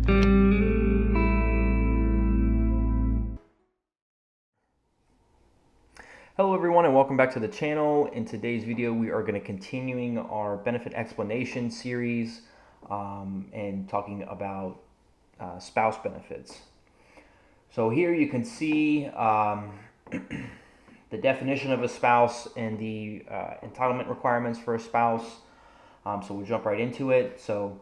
Hello everyone and welcome back to the channel. In today's video we are going to continuing our benefit explanation series and talking about spouse benefits. So here you can see the definition of a spouse and the entitlement requirements for a spouse. So we'll jump right into it. So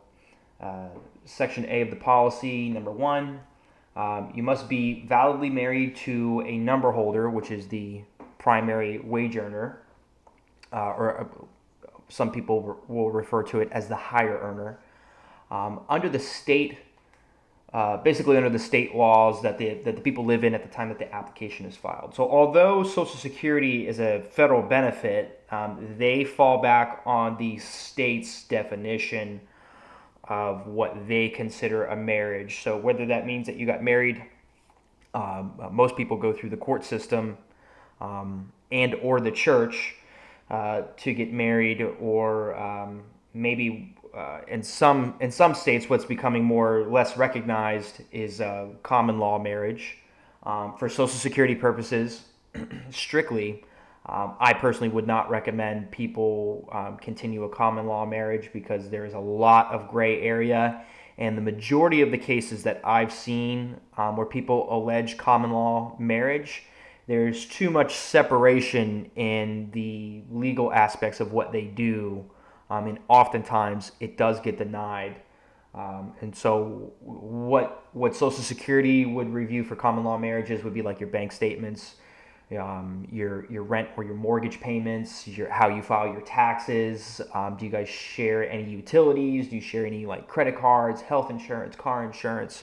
Section A of the policy, number 1, you must be validly married to a number holder, which is the primary wage earner, or some people will refer to it as the higher earner. Under the state, basically under the state laws that the people live in at the time that the application is filed. So although Social Security is a federal benefit, they fall back on the state's definition of what they consider a marriage. So whether that means that you got married, most people go through the court system and or the church to get married, or maybe in some states what's becoming more or less recognized is common law marriage. For Social Security purposes, strictly, I personally would not recommend people continue a common law marriage because there is a lot of gray area, and the majority of the cases that I've seen where people allege common law marriage, there's too much separation in the legal aspects of what they do, and oftentimes it does get denied. And so what Social Security would review for common law marriages would be like your bank statements, your rent or your mortgage payments, how you file your taxes. Do you guys share any utilities? Do you share any like credit cards, health insurance, car insurance,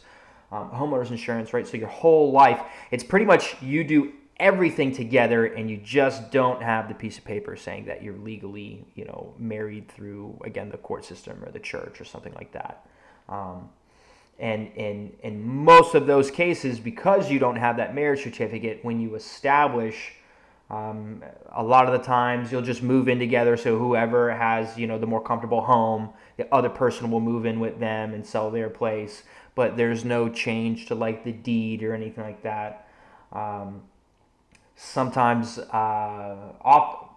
homeowners insurance, right? So your whole life, it's pretty much you do everything together, and you just don't have the piece of paper saying that you're legally, married through, again, the court system or the church or something like that. And in most of those cases, because you don't have that marriage certificate, when you establish, a lot of the times you'll just move in together. So whoever has, the more comfortable home, the other person will move in with them and sell their place. But there's no change to like the deed or anything like that. Sometimes, a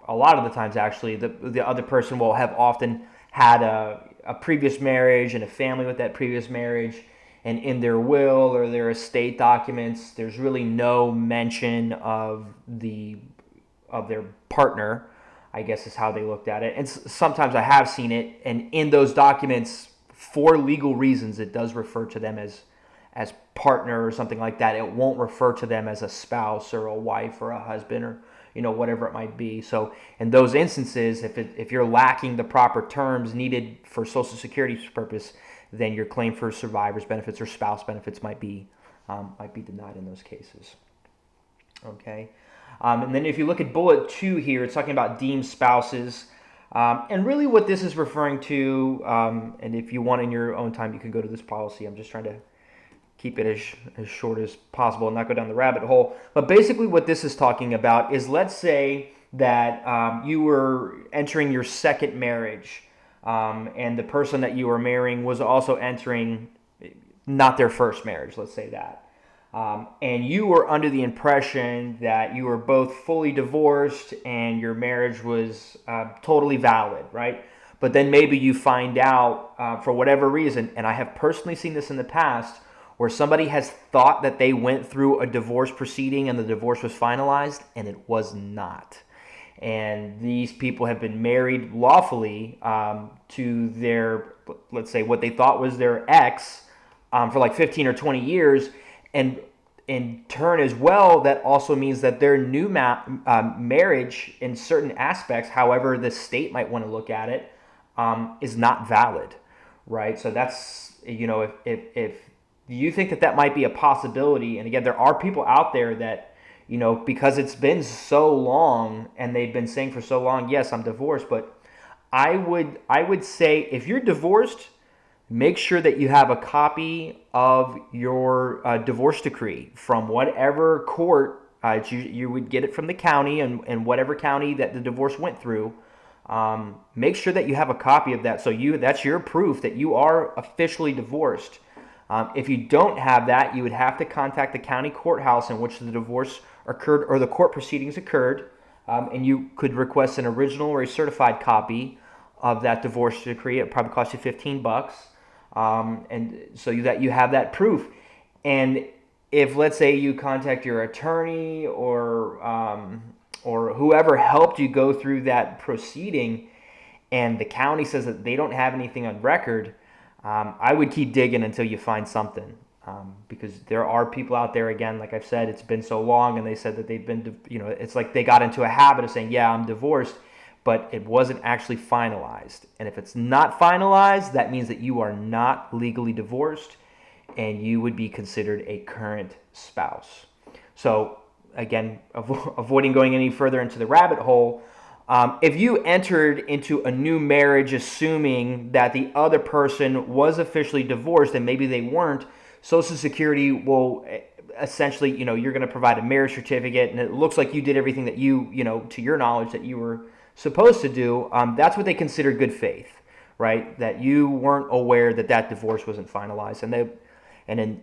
lot of the times actually, the other person will have often had a previous marriage and a family with that previous marriage, and in their will or their estate documents, there's really no mention of their partner, I guess is how they looked at it. And sometimes I have seen it, and in those documents, for legal reasons, it does refer to them as partner or something like that. It won't refer to them as a spouse or a wife or a husband or whatever it might be. So in those instances, if you're lacking the proper terms needed for Social Security's purpose, then your claim for survivor's benefits or spouse benefits might be denied in those cases. Okay, and then if you look at bullet 2 here, it's talking about deemed spouses. And really what this is referring to, and if you want in your own time, you can go to this policy. I'm just trying to keep it as short as possible and not go down the rabbit hole. But basically what this is talking about is, let's say that you were entering your second marriage, and the person that you were marrying was also entering not their first marriage, let's say that. And you were under the impression that you were both fully divorced and your marriage was totally valid, right? But then maybe you find out for whatever reason, and I have personally seen this in the past, where somebody has thought that they went through a divorce proceeding and the divorce was finalized, and it was not. And these people have been married lawfully to their, let's say, what they thought was their ex for like 15 or 20 years. And in turn as well, that also means that their new marriage in certain aspects, however the state might want to look at it, is not valid, right? So that's, if you think that might be a possibility, and again, there are people out there that, because it's been so long and they've been saying for so long, yes, I'm divorced, but I would say if you're divorced, make sure that you have a copy of your divorce decree from whatever court. You would get it from the county, and whatever county that the divorce went through. Make sure that you have a copy of that, so that's your proof that you are officially divorced. If you don't have that, you would have to contact the county courthouse in which the divorce occurred or the court proceedings occurred, and you could request an original or a certified copy of that divorce decree. It probably cost you $15, and so that you have that proof. And if, let's say, you contact your attorney or whoever helped you go through that proceeding, and the county says that they don't have anything on record, I would keep digging until you find something, because there are people out there, again, like I've said, it's been so long, and they said that they've been, it's like they got into a habit of saying, yeah, I'm divorced, but it wasn't actually finalized. And if it's not finalized, that means that you are not legally divorced, and you would be considered a current spouse. So, again, avoiding going any further into the rabbit hole, if you entered into a new marriage assuming that the other person was officially divorced and maybe they weren't, Social Security will essentially, you're going to provide a marriage certificate, and it looks like you did everything that to your knowledge, that you were supposed to do. That's what they consider good faith, right? That you weren't aware that divorce wasn't finalized, and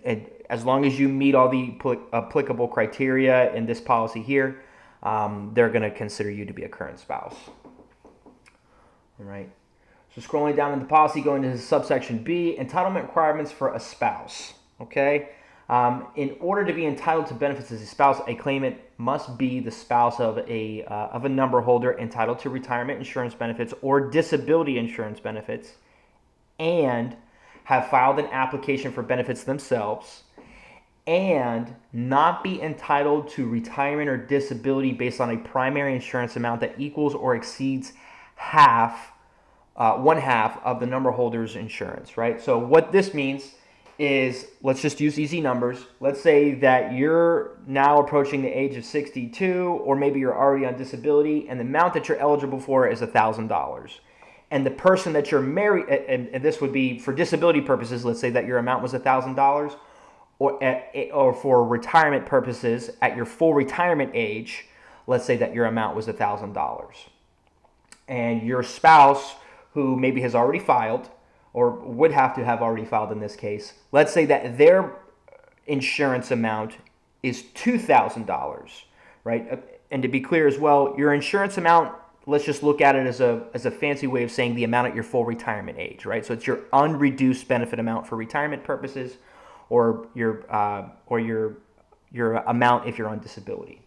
as long as you meet all the applicable criteria in this policy here, they're going to consider you to be a current spouse. All right. So scrolling down in the policy, going to subsection B, entitlement requirements for a spouse. Okay. In order to be entitled to benefits as a spouse, a claimant must be the spouse of a number holder entitled to retirement insurance benefits or disability insurance benefits, and have filed an application for benefits themselves, and not be entitled to retirement or disability based on a primary insurance amount that equals or exceeds one half of the number holder's insurance, right? So what this means is, let's just use easy numbers. Let's say that you're now approaching the age of 62, or maybe you're already on disability, and the amount that you're eligible for is $1,000. And the person that you're married, and this would be for disability purposes, let's say that your amount was $1,000, or for retirement purposes, at your full retirement age, let's say that your amount was $1,000. And your spouse, who maybe has already filed, or would have to have already filed in this case, let's say that their insurance amount is $2,000, right? And to be clear as well, your insurance amount, let's just look at it as a fancy way of saying the amount at your full retirement age, right? So it's your unreduced benefit amount for retirement purposes, or your amount if you're on disability.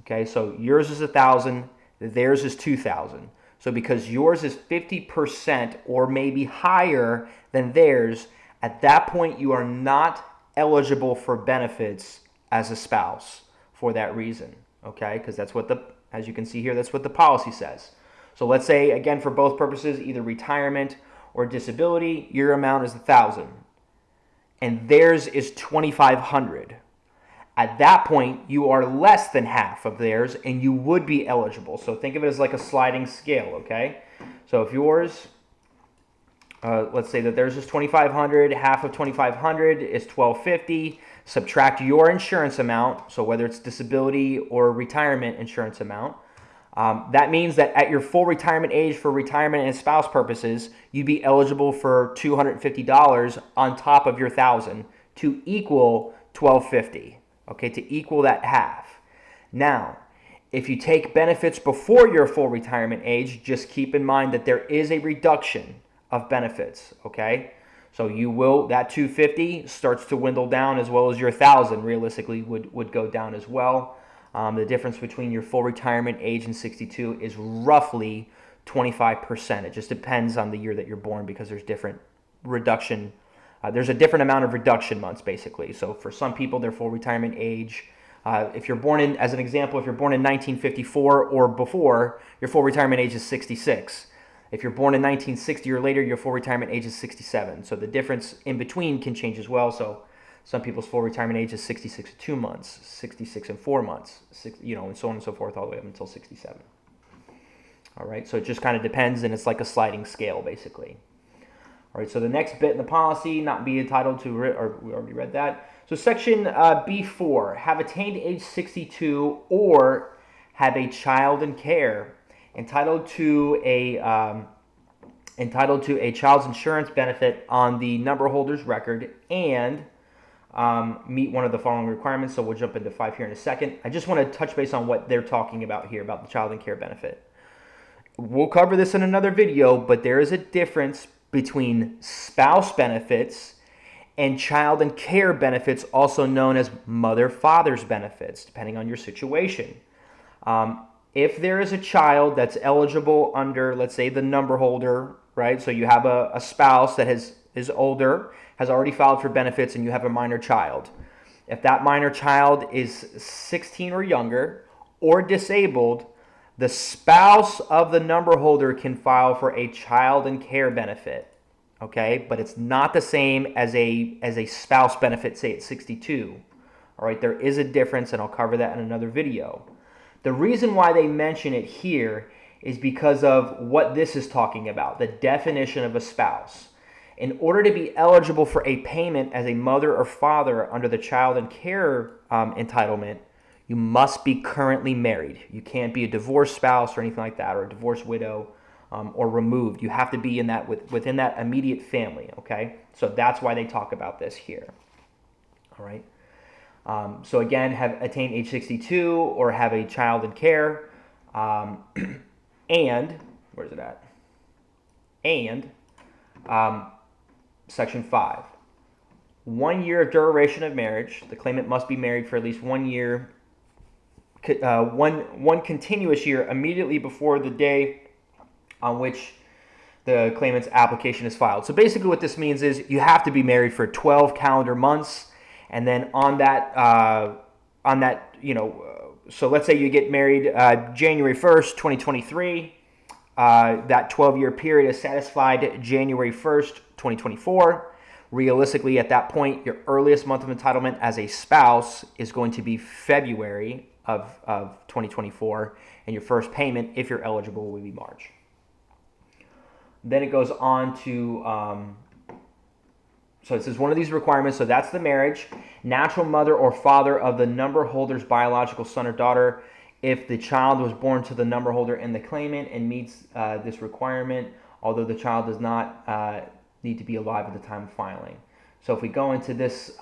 Okay, so yours is $1,000, theirs is $2,000. So because yours is 50% or maybe higher than theirs, at that point you are not eligible for benefits as a spouse for that reason. Okay, because that's what as you can see here, that's what the policy says. So let's say, again, for both purposes, either retirement or disability, your amount is $1,000, and theirs is $2,500. At that point, you are less than half of theirs, and you would be eligible. So think of it as like a sliding scale, okay? So if yours, let's say that theirs is $2,500, half of $2,500 is $1,250. Subtract your insurance amount, so whether it's disability or retirement insurance amount. That means that at your full retirement age for retirement and spouse purposes, you'd be eligible for $250 on top of your $1,000 to equal $1,250. Okay, to equal that half. Now, if you take benefits before your full retirement age, just keep in mind that there is a reduction of benefits, okay? So that $250 starts to dwindle down, as well as your $1,000 realistically would go down as well. The difference between your full retirement age and 62 is roughly 25%. It just depends on the year that you're born, because there's different reduction. There's a different amount of reduction months, basically. So for some people, their full retirement age, if you're born in, as an example, if you're born in 1954 or before, your full retirement age is 66. If you're born in 1960 or later, your full retirement age is 67. So the difference in between can change as well. So some people's full retirement age is 66 and 2 months, 66 and 4 months, and so on and so forth, all the way up until 67. All right, so it just kind of depends, and it's like a sliding scale, basically. All right, so the next bit in the policy, not be entitled to, or we already read that. So section B4, have attained age 62 or have a child in care, entitled to entitled to a child's insurance benefit on the number holder's record and meet one of the following requirements. So we'll jump into 5 here in a second. I just want to touch base on what they're talking about here about the child and care benefit. We'll cover this in another video, but there is a difference between spouse benefits and child and care benefits, also known as mother-father's benefits, depending on your situation. If there is a child that's eligible under, let's say, the number holder, right? So you have a spouse that is older, has already filed for benefits, and you have a minor child. If that minor child is 16 or younger or disabled, the spouse of the number holder can file for a child and care benefit, okay? But it's not the same as a spouse benefit, say at 62. All right, there is a difference, and I'll cover that in another video. The reason why they mention it here is because of what this is talking about, the definition of a spouse. In order to be eligible for a payment as a mother or father under the child and care entitlement, you must be currently married. You can't be a divorced spouse or anything like that, or a divorced widow, or removed. You have to be in that within that immediate family, okay? So that's why they talk about this here, all right? So again, have attained age 62 or have a child in care, and, where's it at? And, Section 5. 1 year of duration of marriage. The claimant must be married for at least 1 year, one continuous year immediately before the day on which the claimant's application is filed. So basically what this means is you have to be married for 12 calendar months, and then on that, so let's say you get married January 1st, 2023. That 12-year period is satisfied January 1st, 2024. Realistically, at that point, your earliest month of entitlement as a spouse is going to be February of 2024, and your first payment, if you're eligible, will be March. Then it goes on to, so it says one of these requirements, so that's the marriage, natural mother or father of the number holder's biological son or daughter. If the child was born to the number holder and the claimant and meets this requirement, although the child does not need to be alive at the time of filing. So if we go into this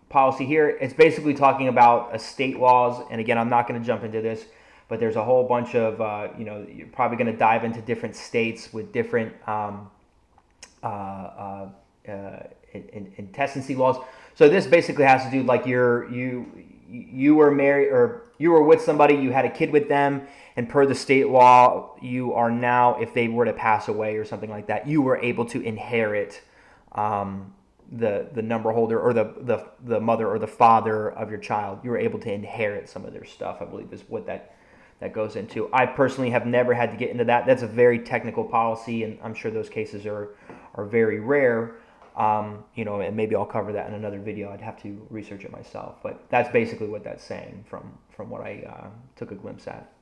policy here, it's basically talking about state laws. And again, I'm not going to jump into this, but there's a whole bunch of, you're probably going to dive into different states with different intestacy laws. So this basically has to do like you were married or you were with somebody, you had a kid with them, and per the state law, you are now, if they were to pass away or something like that, you were able to inherit the number holder or the mother or the father of your child. You were able to inherit some of their stuff, I believe is what that goes into. I personally have never had to get into that. That's a very technical policy, and I'm sure those cases are very rare. And maybe I'll cover that in another video. I'd have to research it myself, but that's basically what that's saying from what I took a glimpse at.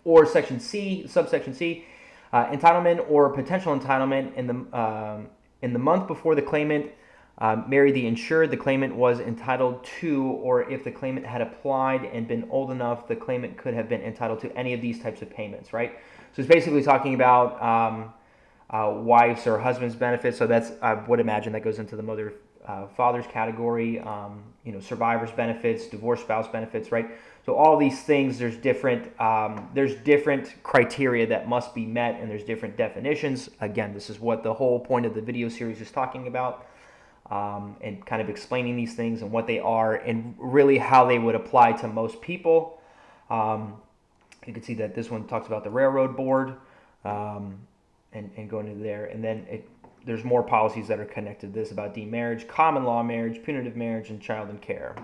Or Section C, subsection C, entitlement or potential entitlement in the month before the claimant married the insured, the claimant was entitled to, or if the claimant had applied and been old enough, the claimant could have been entitled to any of these types of payments, right? So it's basically talking about wife's or husband's benefits. So that's, I would imagine that goes into the mother, father's category, survivor's benefits, divorced spouse benefits, right? So all these things, there's different criteria that must be met, and there's different definitions. Again, this is what the whole point of the video series is talking about, and kind of explaining these things and what they are and really how they would apply to most people. You can see that this one talks about the railroad board, and going into there. And then there's more policies that are connected to this about demarriage, common law marriage, punitive marriage, and child and care.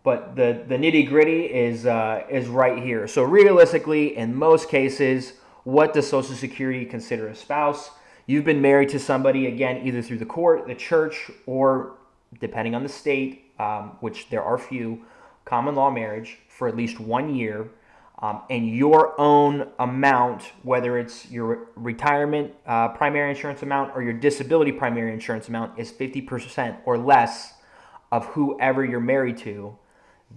But the nitty gritty is right here. So realistically, in most cases, what does Social Security consider a spouse? You've been married to somebody, again, either through the court, the church, or depending on the state, which there are few, common law marriage for at least 1 year. And your own amount, whether it's your retirement primary insurance amount or your disability primary insurance amount, is 50% or less of whoever you're married to,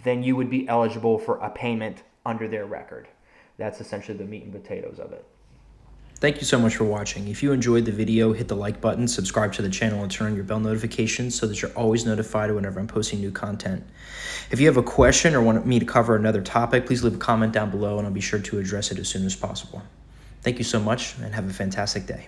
then you would be eligible for a payment under their record. That's essentially the meat and potatoes of it. Thank you so much for watching. If you enjoyed the video, hit the like button, subscribe to the channel, and turn on your bell notifications so that you're always notified whenever I'm posting new content. If you have a question or want me to cover another topic, please leave a comment down below and I'll be sure to address it as soon as possible. Thank you so much and have a fantastic day.